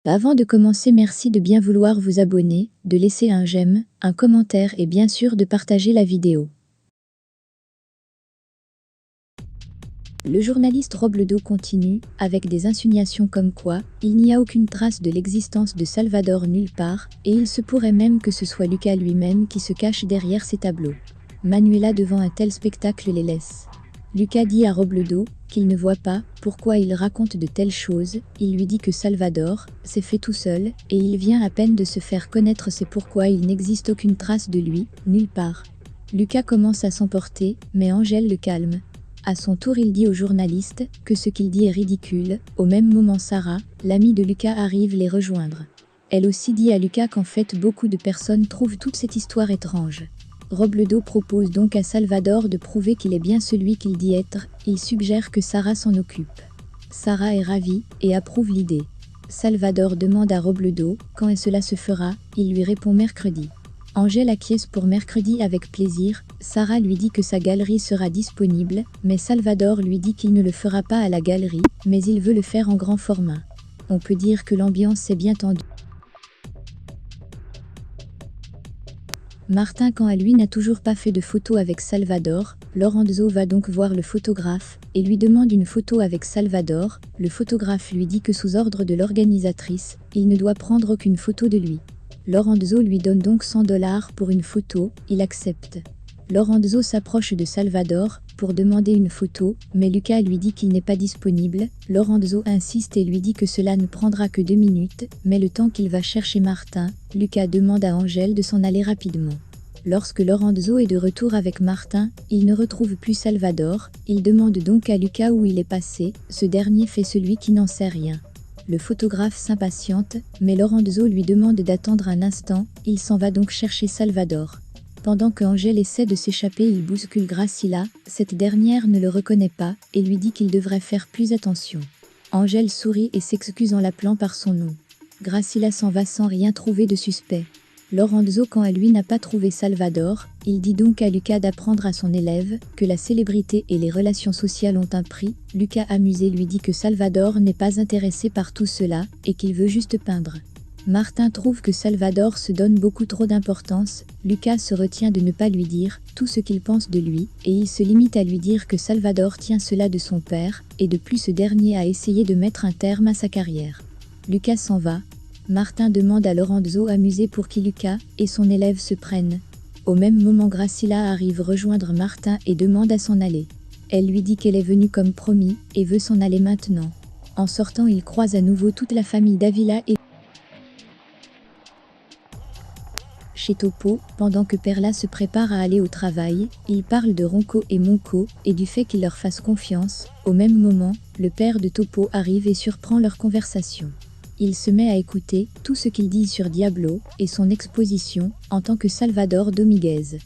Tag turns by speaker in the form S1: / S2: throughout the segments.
S1: Avant de commencer, merci de bien vouloir vous abonner, de laisser un j'aime, un commentaire et bien sûr de partager la vidéo. Le journaliste Robledo continue, avec des insinuations comme quoi il n'y a aucune trace de l'existence de Salvador nulle part, et il se pourrait même que ce soit Lucas lui-même qui se cache derrière ces tableaux. Manuela devant un tel spectacle les laisse. Lucas dit à Robledo qu'il ne voit pas pourquoi il raconte de telles choses, il lui dit que Salvador s'est fait tout seul, et il vient à peine de se faire connaître, c'est pourquoi il n'existe aucune trace de lui, nulle part. Lucas commence à s'emporter, mais Angèle le calme. À son tour, il dit au journaliste que ce qu'il dit est ridicule. Au même moment, Sarah, l'amie de Lucas, arrive les rejoindre. Elle aussi dit à Lucas qu'en fait beaucoup de personnes trouvent toute cette histoire étrange. Robledo propose donc à Salvador de prouver qu'il est bien celui qu'il dit être, il suggère que Sarah s'en occupe. Sarah est ravie et approuve l'idée. Salvador demande à Robledo quand cela se fera, il lui répond mercredi. Angèle acquiesce pour mercredi avec plaisir, Sarah lui dit que sa galerie sera disponible, mais Salvador lui dit qu'il ne le fera pas à la galerie, mais il veut le faire en grand format. On peut dire que l'ambiance s'est bien tendue. Martin, quant à lui, n'a toujours pas fait de photo avec Salvador. Lorenzo va donc voir le photographe et lui demande une photo avec Salvador. Le photographe lui dit que sous ordre de l'organisatrice, il ne doit prendre aucune photo de lui. Lorenzo lui donne donc 100 $ pour une photo, il accepte. Lorenzo s'approche de Salvador pour demander une photo, mais Lucas lui dit qu'il n'est pas disponible. Lorenzo insiste et lui dit que cela ne prendra que 2 minutes, mais le temps qu'il va chercher Martin, Lucas demande à Angèle de s'en aller rapidement. Lorsque Lorenzo est de retour avec Martin, il ne retrouve plus Salvador, il demande donc à Lucas où il est passé, ce dernier fait celui qui n'en sait rien. Le photographe s'impatiente, mais Lorenzo lui demande d'attendre un instant, il s'en va donc chercher Salvador. Pendant que Angèle essaie de s'échapper, il bouscule Graciela, cette dernière ne le reconnaît pas et lui dit qu'il devrait faire plus attention. Angèle sourit et s'excuse en l'appelant par son nom. Graciela s'en va sans rien trouver de suspect. Lorenzo, quant à lui, n'a pas trouvé Salvador, il dit donc à Lucas d'apprendre à son élève que la célébrité et les relations sociales ont un prix. Lucas, amusé, lui dit que Salvador n'est pas intéressé par tout cela et qu'il veut juste peindre. Martin trouve que Salvador se donne beaucoup trop d'importance. Lucas se retient de ne pas lui dire tout ce qu'il pense de lui et il se limite à lui dire que Salvador tient cela de son père et de plus ce dernier a essayé de mettre un terme à sa carrière. Lucas s'en va. Martin demande à Lorenzo, amusé, pour qui Lucas et son élève se prennent. Au même moment, Graciela arrive rejoindre Martin et demande à s'en aller. Elle lui dit qu'elle est venue comme promis et veut s'en aller maintenant. En sortant, il croise à nouveau toute la famille d'Avila et chez Topo, pendant que Perla se prépare à aller au travail, il parle de Ronco et Monco et du fait qu'il leur fasse confiance. Au même moment, le père de Topo arrive et surprend leur conversation. Il se met à écouter tout ce qu'il dit sur Diablo et son exposition en tant que Salvador Dominguez.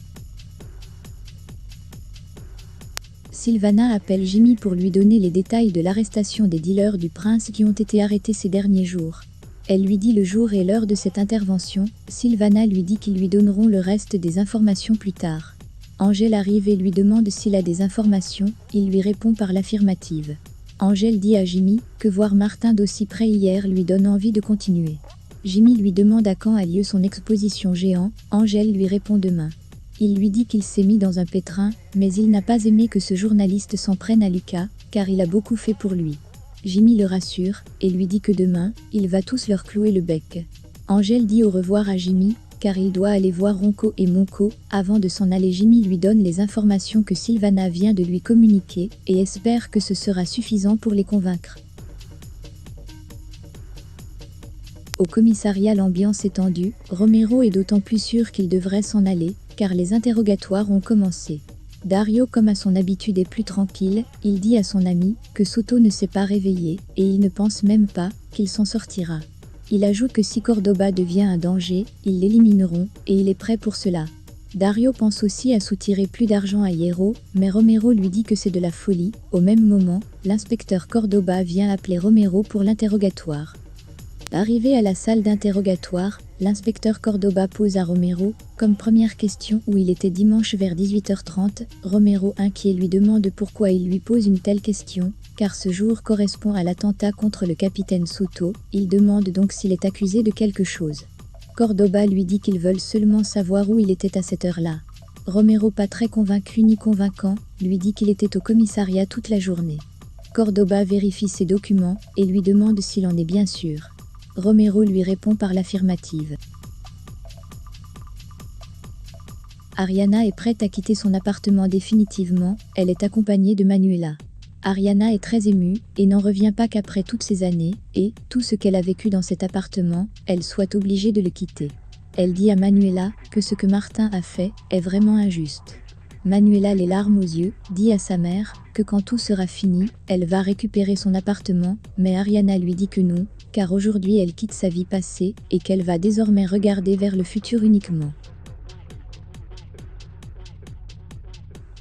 S1: Sylvana appelle Jimmy pour lui donner les détails de l'arrestation des dealers du Prince qui ont été arrêtés ces derniers jours. Elle lui dit le jour et l'heure de cette intervention. Sylvana lui dit qu'ils lui donneront le reste des informations plus tard. Angèle arrive et lui demande s'il a des informations, il lui répond par l'affirmative. Angèle dit à Jimmy que voir Martin d'aussi près hier lui donne envie de continuer. Jimmy lui demande à quand a lieu son exposition géant, Angèle lui répond demain. Il lui dit qu'il s'est mis dans un pétrin, mais il n'a pas aimé que ce journaliste s'en prenne à Lucas, car il a beaucoup fait pour lui. Jimmy le rassure et lui dit que demain, il va tous leur clouer le bec. Angèle dit au revoir à Jimmy, car il doit aller voir Ronco et Monco. Avant de s'en aller, Jimmy lui donne les informations que Sylvana vient de lui communiquer et espère que ce sera suffisant pour les convaincre. Au commissariat, l'ambiance est tendue. Romero est d'autant plus sûr qu'il devrait s'en aller, car les interrogatoires ont commencé. Dario, comme à son habitude, est plus tranquille. Il dit à son ami que Soto ne s'est pas réveillé et il ne pense même pas qu'il s'en sortira. Il ajoute que si Cordoba devient un danger, ils l'élimineront, et il est prêt pour cela. Dario pense aussi à soutirer plus d'argent à Hierro, mais Romero lui dit que c'est de la folie. Au même moment, l'inspecteur Cordoba vient appeler Romero pour l'interrogatoire. Arrivé à la salle d'interrogatoire, l'inspecteur Cordoba pose à Romero, comme première question où il était dimanche vers 18h30, Romero inquiet lui demande pourquoi il lui pose une telle question. car ce jour correspond à l'attentat contre le capitaine Soto, il demande donc s'il est accusé de quelque chose. Cordoba lui dit qu'ils veulent seulement savoir où il était à cette heure-là. Romero, pas très convaincu ni convaincant, lui dit qu'il était au commissariat toute la journée. Cordoba vérifie ses documents et lui demande s'il en est bien sûr. Romero lui répond par l'affirmative. Ariana est prête à quitter son appartement définitivement, elle est accompagnée de Manuela. Ariana est très émue et n'en revient pas qu'après toutes ces années et tout ce qu'elle a vécu dans cet appartement, elle soit obligée de le quitter. Elle dit à Manuela que ce que Martin a fait est vraiment injuste. Manuela, les larmes aux yeux, dit à sa mère que quand tout sera fini, elle va récupérer son appartement, mais Ariana lui dit que non, car aujourd'hui elle quitte sa vie passée et qu'elle va désormais regarder vers le futur uniquement.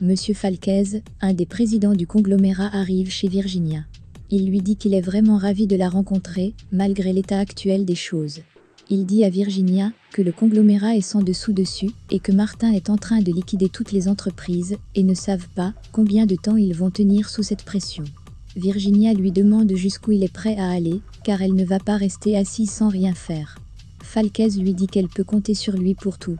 S1: Monsieur Falquez, un des présidents du conglomérat, arrive chez Virginia. Il lui dit qu'il est vraiment ravi de la rencontrer, malgré l'état actuel des choses. Il dit à Virginia que le conglomérat est sans dessous-dessus et que Martin est en train de liquider toutes les entreprises et ne savent pas combien de temps ils vont tenir sous cette pression. Virginia lui demande jusqu'où il est prêt à aller, car elle ne va pas rester assise sans rien faire. Falquez lui dit qu'elle peut compter sur lui pour tout.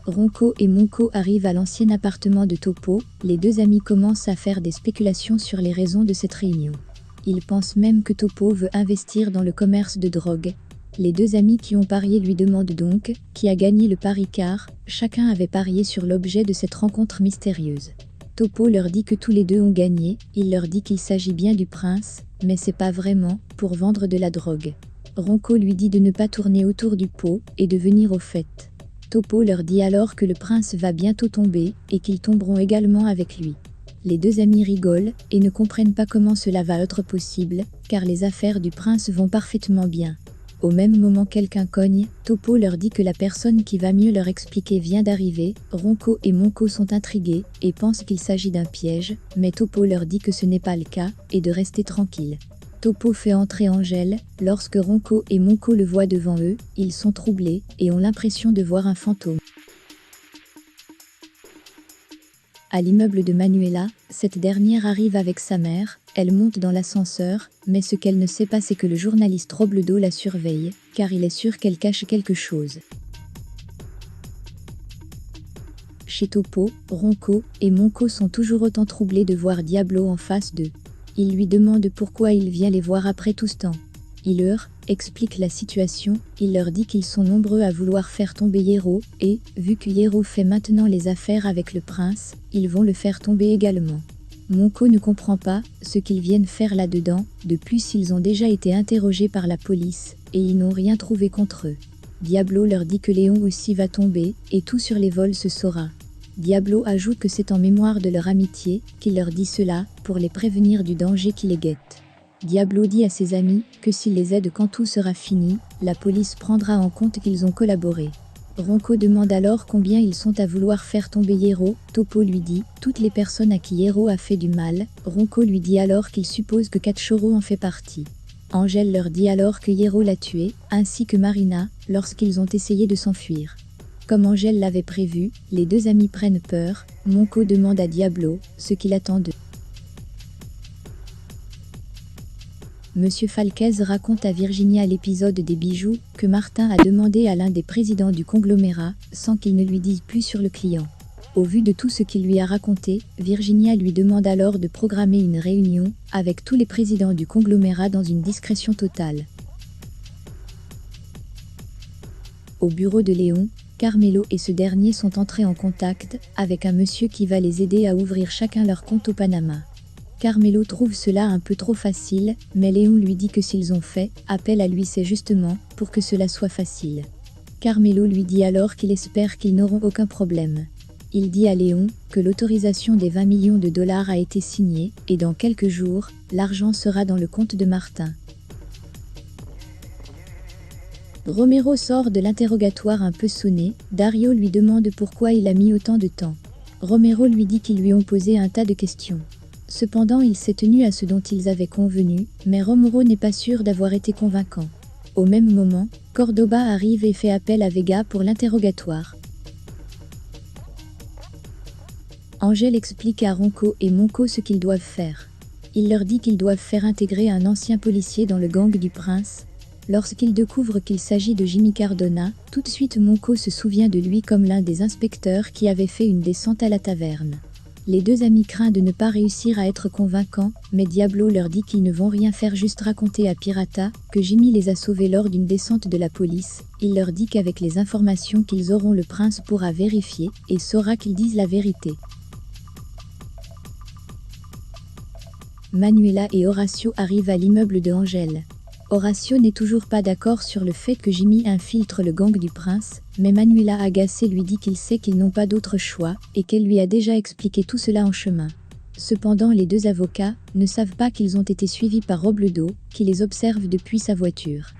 S1: Ronco et Monco arrivent à l'ancien appartement de Topo, les deux amis commencent à faire des spéculations sur les raisons de cette réunion. Ils pensent même que Topo veut investir dans le commerce de drogue. Les deux amis qui ont parié lui demandent donc qui a gagné le pari car chacun avait parié sur l'objet de cette rencontre mystérieuse. Topo leur dit que tous les deux ont gagné, il leur dit qu'il s'agit bien du prince, mais c'est pas vraiment pour vendre de la drogue. Ronco lui dit de ne pas tourner autour du pot et de venir au fait. Topo leur dit alors que le prince va bientôt tomber et qu'ils tomberont également avec lui. Les deux amis rigolent et ne comprennent pas comment cela va être possible, car les affaires du prince vont parfaitement bien. Au même moment quelqu'un cogne, Topo leur dit que la personne qui va mieux leur expliquer vient d'arriver. Ronco et Monco sont intrigués et pensent qu'il s'agit d'un piège, mais Topo leur dit que ce n'est pas le cas et de rester tranquille. Topo fait entrer Angèle, lorsque Ronco et Monco le voient devant eux, ils sont troublés et ont l'impression de voir un fantôme. À l'immeuble de Manuela, cette dernière arrive avec sa mère, elle monte dans l'ascenseur, mais ce qu'elle ne sait pas c'est que le journaliste Robledo la surveille, car il est sûr qu'elle cache quelque chose. Chez Topo, Ronco et Monco sont toujours autant troublés de voir Diablo en face d'eux. Ils lui demandent pourquoi il vient les voir après tout ce temps. Il leur explique la situation, il leur dit qu'ils sont nombreux à vouloir faire tomber Hierro, et, vu que Hierro fait maintenant les affaires avec le prince, ils vont le faire tomber également. Monco ne comprend pas ce qu'ils viennent faire là-dedans, de plus ils ont déjà été interrogés par la police, et ils n'ont rien trouvé contre eux. Diablo leur dit que Léon aussi va tomber, et tout sur les vols se saura. Diablo ajoute que c'est en mémoire de leur amitié qu'il leur dit cela, pour les prévenir du danger qui les guette. Diablo dit à ses amis que s'il les aide quand tout sera fini, la police prendra en compte qu'ils ont collaboré. Ronco demande alors combien ils sont à vouloir faire tomber Hierro. Topo lui dit toutes les personnes à qui Hierro a fait du mal. Ronco lui dit alors qu'il suppose que Cachorro en fait partie. Angèle leur dit alors que Hierro l'a tué, ainsi que Marina, lorsqu'ils ont essayé de s'enfuir. Comme Angèle l'avait prévu, les deux amis prennent peur. Monco demande à Diablo ce qu'il attend d'eux. Monsieur Falquez raconte à Virginia l'épisode des bijoux que Martin a demandé à l'un des présidents du conglomérat, sans qu'il ne lui dise plus sur le client. Au vu de tout ce qu'il lui a raconté, Virginia lui demande alors de programmer une réunion avec tous les présidents du conglomérat dans une discrétion totale. Au bureau de Léon, Carmelo et ce dernier sont entrés en contact avec un monsieur qui va les aider à ouvrir chacun leur compte au Panama. Carmelo trouve cela un peu trop facile, mais Léon lui dit que s'ils ont fait appel à lui c'est justement pour que cela soit facile. Carmelo lui dit alors qu'il espère qu'ils n'auront aucun problème. Il dit à Léon que l'autorisation des 20 millions de dollars a été signée et dans quelques jours, l'argent sera dans le compte de Martin. Romero sort de l'interrogatoire un peu sonné, Dario lui demande pourquoi il a mis autant de temps. Romero lui dit qu'ils lui ont posé un tas de questions. Cependant il s'est tenu à ce dont ils avaient convenu, mais Romero n'est pas sûr d'avoir été convaincant. Au même moment, Cordoba arrive et fait appel à Vega pour l'interrogatoire. Angèle explique à Ronco et Monco ce qu'ils doivent faire. Il leur dit qu'ils doivent faire intégrer un ancien policier dans le gang du prince. Lorsqu'ils découvrent qu'il s'agit de Jimmy Cardona, tout de suite Monco se souvient de lui comme l'un des inspecteurs qui avait fait une descente à la taverne. Les deux amis craignent de ne pas réussir à être convaincants, mais Diablo leur dit qu'ils ne vont rien faire, juste raconter à Pirata que Jimmy les a sauvés lors d'une descente de la police. Il leur dit qu'avec les informations qu'ils auront, le prince pourra vérifier et saura qu'ils disent la vérité. Manuela et Horacio arrivent à l'immeuble de Angèle. Horacio n'est toujours pas d'accord sur le fait que Jimmy infiltre le gang du prince, mais Manuela, agacée, lui dit qu'il sait qu'ils n'ont pas d'autre choix et qu'elle lui a déjà expliqué tout cela en chemin. Cependant, les deux avocats ne savent pas qu'ils ont été suivis par Robledo, qui les observe depuis sa voiture.